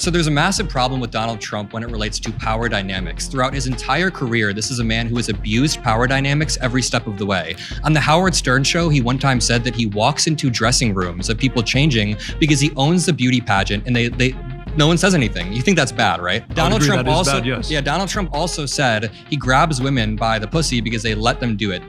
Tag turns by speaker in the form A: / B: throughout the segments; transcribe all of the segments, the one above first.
A: So there's a massive problem with Donald Trump when it relates to power dynamics. Throughout his entire career, this is a man who has abused power dynamics every step of the way. On the Howard Stern show, he one time said that he walks into dressing rooms of people changing because he owns the beauty pageant and no one says anything. You think that's bad, right? Donald Trump also, yeah, Donald Trump also said he grabs women by the pussy because they let them do it.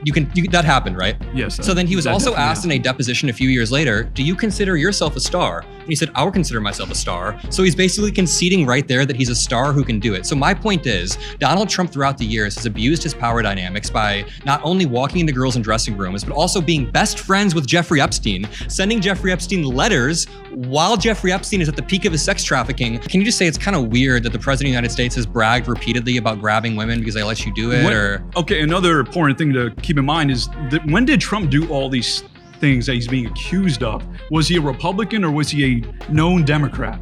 A: That happened, right?
B: Yes.
A: So then he was also asked in a deposition a few years later, do you consider yourself a star? And he said, I would consider myself a star. So he's basically conceding right there that he's a star who can do it. So my point is, Donald Trump throughout the years has abused his power dynamics by not only walking into girls in dressing rooms, but also being best friends with Jeffrey Epstein, sending Jeffrey Epstein letters while Jeffrey Epstein is at the peak of his sex trafficking. Can you just say it's kind of weird that the president of the United States has bragged repeatedly about grabbing women because they let you do it?
B: Okay, another important thing to keep in mind is that when did Trump do all these things that he's being accused of? Was he a Republican or was he a known Democrat?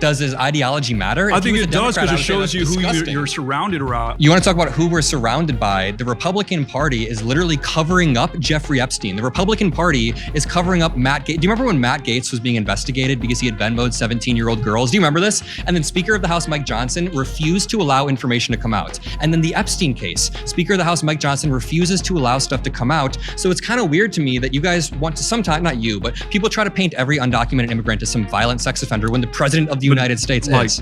A: Does his ideology matter?
B: I think it does because it shows you who you're surrounded around.
A: You want to talk about who we're surrounded by? The Republican Party is literally covering up Jeffrey Epstein. The Republican Party is covering up Matt Gaetz. Do you remember when Matt Gaetz was being investigated because he had Venmo'd 17-year-old girls? Do you remember this? And then Speaker of the House Mike Johnson refused to allow information to come out. And then the Epstein case, Speaker of the House Mike Johnson refuses to allow stuff to come out. So it's kind of weird to me that you guys want to sometimes, not you, but people try to paint every undocumented immigrant as some violent sex offender when the president of the United States is.